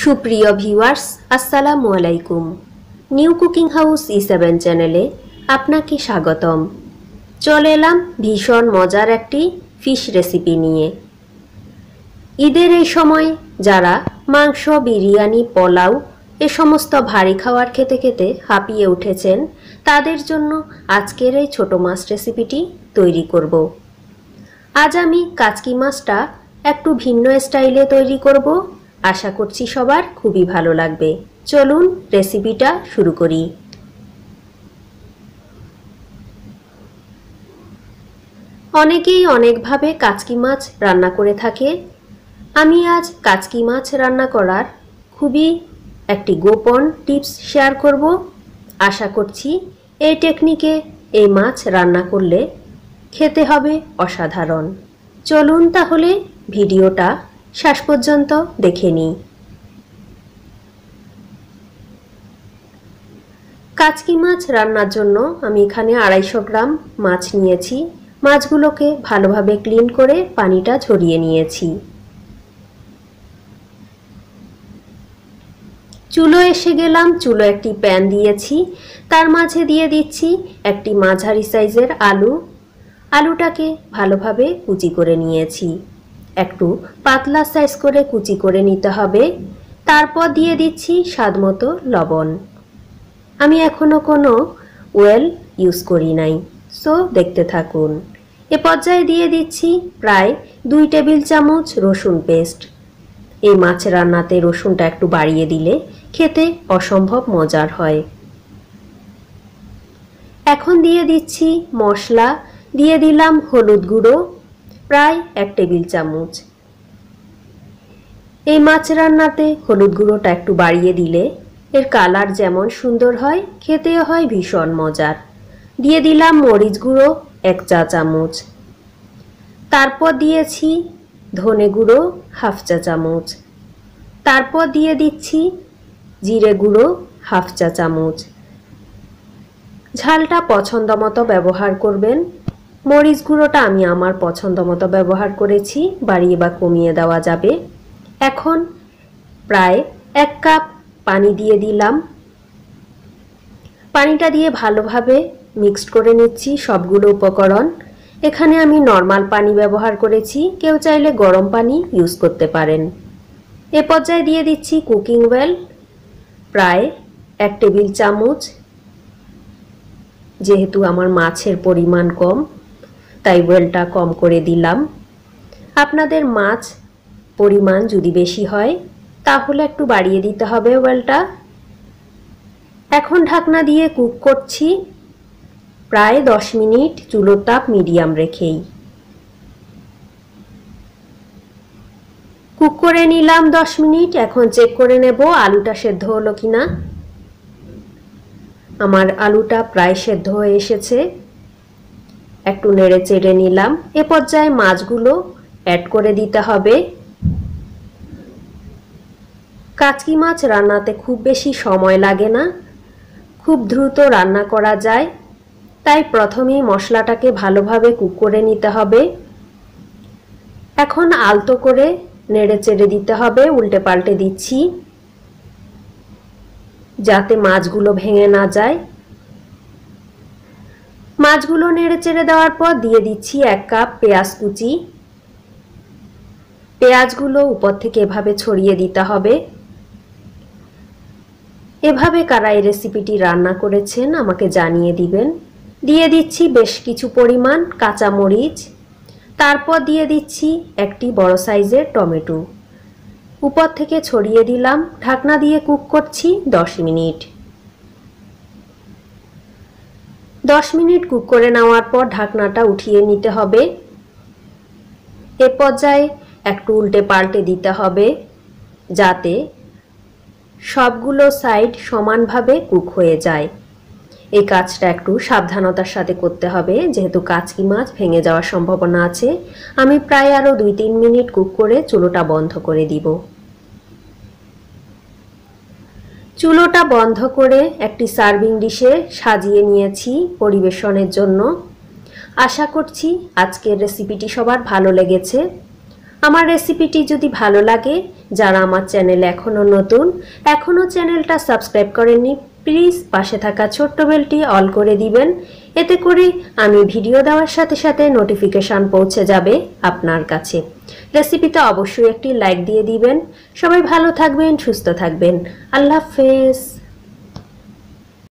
সুপ্রিয় ভিউয়ার্স, আসসালামু আলাইকুম। নিউ কুকিং হাউস E7 চ্যানেলে আপনাকে স্বাগতম। চলে এলাম ভীষণ মজার একটি ফিশ রেসিপি নিয়ে। ঈদের এই সময় যারা মাংস, বিরিয়ানি, পোলাও এ সমস্ত ভারী খাবার খেতে খেতে হাঁপিয়ে উঠেছেন, তাদের জন্য আজকের এই ছোট মাছ রেসিপিটি তৈরি করব। আজ আমি কাচকি মাছটা একটু ভিন্ন স্টাইলে তৈরি করব। আশা করছি সবার খুবই ভালো লাগবে। চলুন রেসিপিটা শুরু করি। অনেকেই অনেকভাবে কাচকি মাছ রান্না করে থাকে। আমি আজ কাচকি মাছ রান্না করার খুবই একটি গোপন টিপস শেয়ার করব। আশা করছি এই টেকনিকে এই মাছ রান্না করলে খেতে হবে অসাধারণ। চলুন তাহলে ভিডিওটা শেষ পর্যন্ত দেখে নিই। কাচকি মাছ রান্নার জন্য আমি এখানে 250 গ্রাম মাছ নিয়েছি। মাছগুলোকে ভালোভাবে ক্লিন করে পানিটা ঝরিয়ে নিয়েছি। চুলো এসে গেলাম। চুলো একটি প্যান দিয়েছি, তার মাঝে দিয়ে দিচ্ছি একটি মাঝারি সাইজের আলু। আলুটাকে ভালোভাবে কুচি করে নিয়েছি। একটু পাতলা সাইজ করে কুচি করে নিতে হবে। তারপর দিয়ে দিচ্ছি স্বাদমতো লবণ। আমি এখনো কোনো ওয়েল ইউজ করি নাই, সো দেখতে থাকুন। এ পর্যায়ে দিয়ে দিচ্ছি প্রায় 2 টেবিল চামচ রসুন পেস্ট। এই মাছ রান্নাতে রসুনটা একটু বাড়িয়ে দিলে খেতে অসম্ভব মজার হয়। এখন দিয়ে দিচ্ছি মশলা। দিয়ে দিলাম হলুদ গুঁড়ো প্রায় 1 টেবিল চামচ। এই মাছ রান্নাতে হলুদ গুঁড়োটা একটু বাড়িয়ে দিলে এর কালার যেমন সুন্দর হয়, খেতেও হয় ভীষণ মজার। দিয়ে দিলাম মরিচ গুঁড়ো 1 চা চামচ। তারপর দিয়েছি ধনে গুঁড়ো 1/2 চা চামচ। তারপর দিয়ে দিচ্ছি জিরে গুঁড়ো 1/2 চা চামচ। ঝালটা পছন্দ মতো ব্যবহার করবেন। মরিচ গুঁড়োটা আমি আমার পছন্দ মতো ব্যবহার করেছি, বাড়িয়ে বা কমিয়ে দেওয়া যাবে। এখন প্রায় 1 কাপ পানি দিয়ে দিলাম। পানিটা দিয়ে ভালোভাবে মিক্সড করে নিচ্ছি সবগুলো উপকরণ। এখানে আমি নর্মাল পানি ব্যবহার করেছি, কেউ চাইলে গরম পানি ইউজ করতে পারেন। এ পর্যায়ে দিয়ে দিচ্ছি কুকিং অয়েল প্রায় 1 টেবিল চামচ। যেহেতু আমার মাছের পরিমাণ কম, তাই অয়েলটা কম করে দিলাম। আপনাদের মাছ পরিমাণ যদি বেশি হয় তাহলে একটু বাড়িয়ে দিতে হবে অয়েলটা। এখন ঢাকনা দিয়ে কুক করছি প্রায় 10 মিনিট, চুলোর তাপ মিডিয়াম রেখেই। কুক করে নিলাম 10 মিনিট। এখন চেক করে নেব আলুটা সেদ্ধ হলো কিনা। আমার আলুটা প্রায় সেদ্ধ হয়ে এসেছে। একটু নেড়ে চেড়ে নিলাম। এ পর্যায়ে মাছগুলো অ্যাড করে দিতে হবে। কাচকি মাছ রান্নাতে খুব বেশি সময় লাগে না, খুব দ্রুত রান্না করা যায়। তাই প্রথমেই মশলাটাকে ভালোভাবে কুক করে নিতে হবে। এখন আলতো করে নেড়ে চেড়ে দিতে হবে, উল্টে পাল্টে দিচ্ছি যাতে মাছগুলো ভেঙে না যায়। মাছগুলো নেড়ে চেড়ে দেওয়ার পর দিয়ে দিচ্ছি 1 কাপ পেঁয়াজ কুচি। পেঁয়াজগুলো উপর থেকে এভাবে ছড়িয়ে দিতে হবে। এভাবে কারা এই রেসিপিটি রান্না করেছেন আমাকে জানিয়ে দিবেন। দিয়ে দিচ্ছি বেশ কিছু পরিমাণ কাঁচা মরিচ। তারপর দিয়ে দিচ্ছি একটি বড় সাইজের টমেটো। উপর থেকে ছড়িয়ে দিলাম। ঢাকনা দিয়ে কুক করছি 10 মিনিট। 10 মিনিট কুক করে নেওয়ার পর ঢাকনাটা উঠিয়ে নিতে হবে। এ পর্যায়ে একটু উল্টে পাল্টে দিতে হবে যাতে সবগুলো সাইড সমানভাবে কুক হয়ে যায়। এই কাজটা একটু সাবধানতার সাথে করতে হবে, যেহেতু কাচকি মাছ ভেঙে যাওয়ার সম্ভাবনা আছে। আমি প্রায় আরও 2-3 মিনিট কুক করে চুলোটা বন্ধ করে দিব। চুলোটা বন্ধ করে একটি সার্ভিং ডিশে সাজিয়ে নিয়েছি পরিবেশনের জন্য। আশা করছি আজকের রেসিপিটি সবার ভালো লেগেছে। আমার রেসিপিটি যদি ভালো লাগে যারা আমার চ্যানেলে এখনও নতুন, এখনও চ্যানেলটা সাবস্ক্রাইব করেননি, প্লিজ পাশে থাকা ছোট্ট বেলটি অল করে দিবেন। এতে করে আমি ভিডিও দেওয়ার সাথে সাথে নোটিফিকেশান পৌঁছে যাবে আপনার কাছে। রেসিপিতে অবশ্যই একটি লাইক দিয়ে দিবেন। সবাই ভালো থাকবেন, সুস্থ থাকবেন। আল্লাহ হাফেজ।